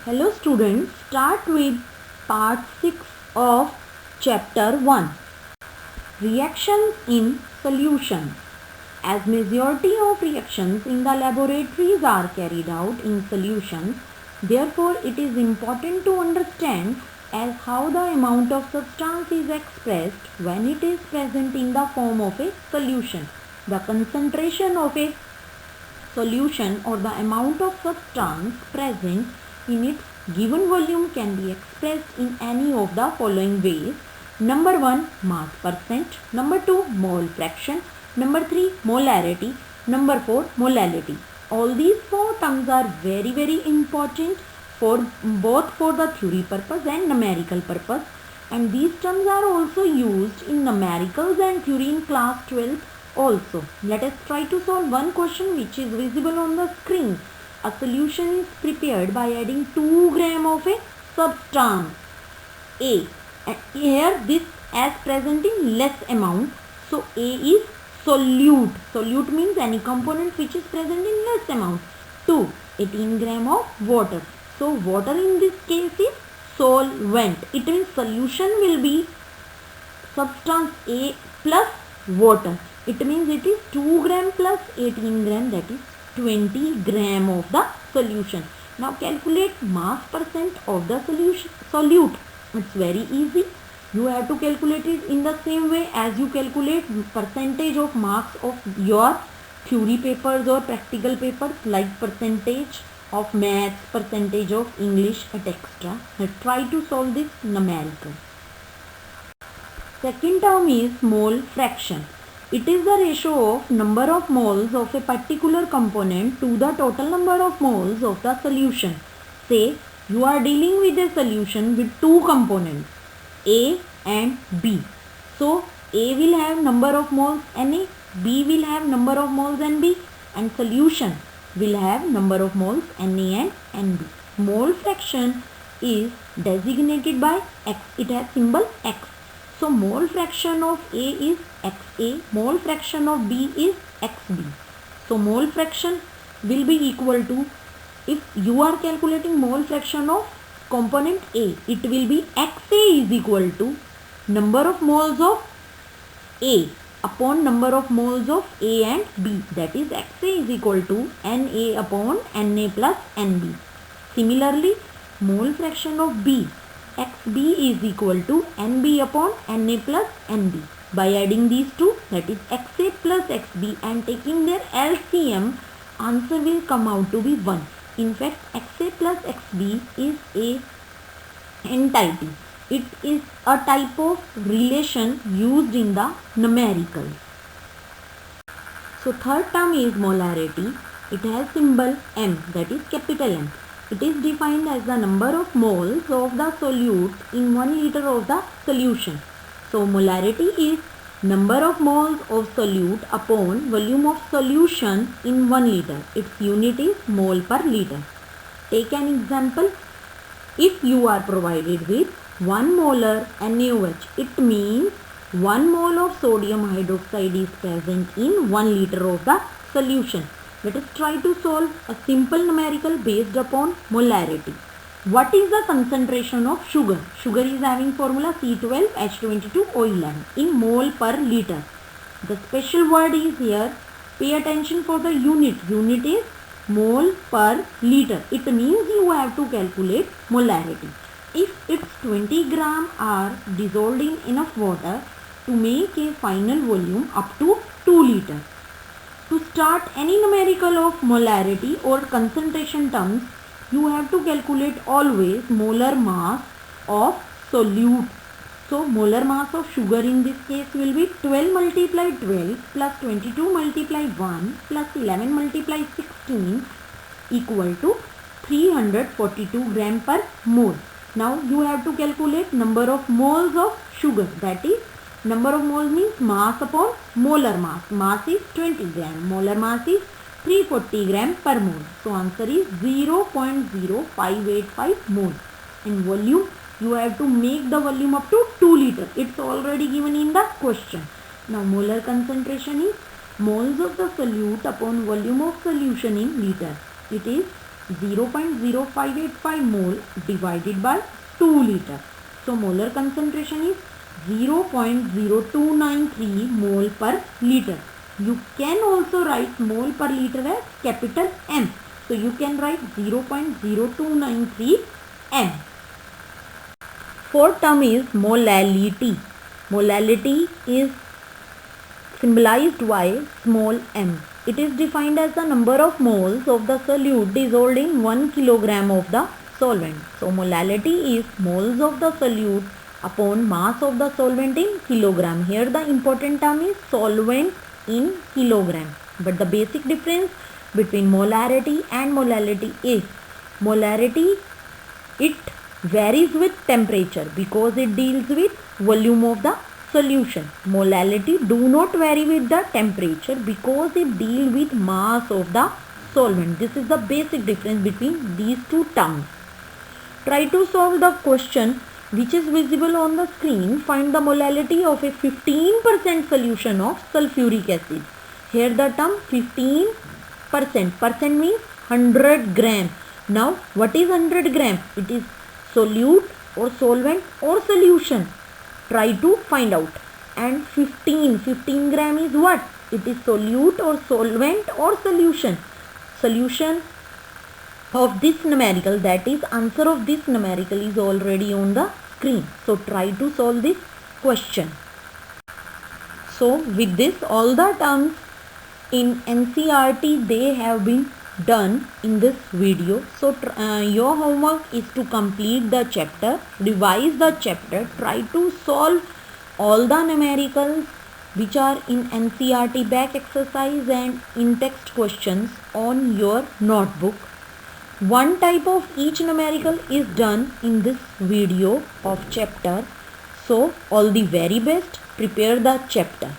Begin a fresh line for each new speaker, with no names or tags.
Hello students, start with part 6 of chapter 1. Reactions in solution. As majority of reactions in the laboratories are carried out in solutions, therefore it is important to understand as how the amount of substance is expressed when it is present in the form of a solution. The concentration of a solution or the amount of substance present in its given volume can be expressed in any of the following ways. Number 1, mass percent. Number 2, mole fraction. Number 3, molarity. Number 4, molality. All these four terms are very important for both for the theory purpose and numerical purpose, and these terms are also used in numericals and theory in class 12 also. Let us try to solve one question which is visible on the screen. A solution is prepared by adding 2 gram of a substance A, and here this as present in less amount, so A is solute. Solute means any component which is present in less amount. 2, 18 gram of water. So water in this case is solvent. It means solution will be substance A plus water. It means it is 2 gram plus 18 gram, that is 20 gram of the solution. Now calculate mass percent of the solution solute. It's very easy. You have to calculate it in the same way as you calculate percentage of marks of your theory papers or practical papers, like percentage of maths, percentage of English, etc. Now try to solve this numerical. Second term is mole fraction. It is the ratio of number of moles of a particular component to the total number of moles of the solution. Say you are dealing with a solution with two components, A and B. So A will have number of moles Na, B will have number of moles Nb, and solution will have number of moles Na and Nb. Mole fraction is designated by X. It has symbol X. So mole fraction of A is Xa, mole fraction of B is Xb. So mole fraction will be equal to, if you are calculating mole fraction of component A, it will be Xa is equal to number of moles of A upon number of moles of A and B, that is Xa is equal to Na upon Na plus Nb. Similarly, mole fraction of B, Xb is equal to Nb upon Na plus Nb. By adding these two, that is Xa plus Xb, and taking their LCM, answer will come out to be 1. In fact, Xa plus Xb is a entity. It is a type of relation used in the numerical. So third term is molarity. It has symbol M, that is capital M. It is defined as the number of moles of the solute in 1 liter of the solution. So molarity is number of moles of solute upon volume of solution in 1 liter. Its unit is mole per liter. Take an example. If you are provided with 1 molar NaOH, it means 1 mole of sodium hydroxide is present in 1 liter of the solution. Let us try to solve a simple numerical based upon molarity. What is the concentration of sugar? Sugar is having formula C12H22O11 in mole per liter. The special word is here. Pay attention for the unit. Unit is mole per liter. It means you have to calculate molarity. If its 20 gram are dissolved in enough water to make a final volume up to 2 liter. To start any numerical of molarity or concentration terms, you have to calculate always molar mass of solute. So molar mass of sugar in this case will be 12 multiplied 12 plus 22 multiplied 1 plus 11 multiplied 16 equal to 342 gram per mole. Now you have to calculate number of moles of sugar, that is number of moles means mass upon molar mass. Mass is 20 gram. Molar mass is 340 gram per mole. So answer is 0.0585 mole. And volume, you have to make the volume up to 2 liter. It's already given in the question. Now molar concentration is moles of the solute upon volume of solution in liter. It is 0.0585 mole divided by 2 liter. So molar concentration is 0.0293 mole per liter. You can also write mole per liter as capital M. So you can write 0.0293 M. Fourth term is molality. Molality is symbolized by small m. It is defined as the number of moles of the solute dissolved in 1 kilogram of the solvent. So molality is moles of the solute upon mass of the solvent in kilogram. Here the important term is solvent in kilogram. But the basic difference between molarity and molality is molarity, it varies with temperature because it deals with volume of the solution. Molality do not vary with the temperature because it deals with mass of the solvent. This is the basic difference between these two terms. Try to solve the question which is visible on the screen. Find the molality of a 15% solution of sulfuric acid. Here the term 15%. Percent means 100 gram. Now what is 100 gram? It is solute or solvent or solution. Try to find out. And 15 gram is what? It is solute or solvent or solution. Solution of this numerical, that is answer of this numerical, is already on the screen. So try to solve this question. So with this, all the terms in NCERT they have been done in this video. So your homework is to complete the chapter, revise the chapter, try to solve all the numericals which are in NCERT back exercise and in text questions on your notebook. One type of each numerical is done in this video of chapter. So all the very best. Prepare the chapter.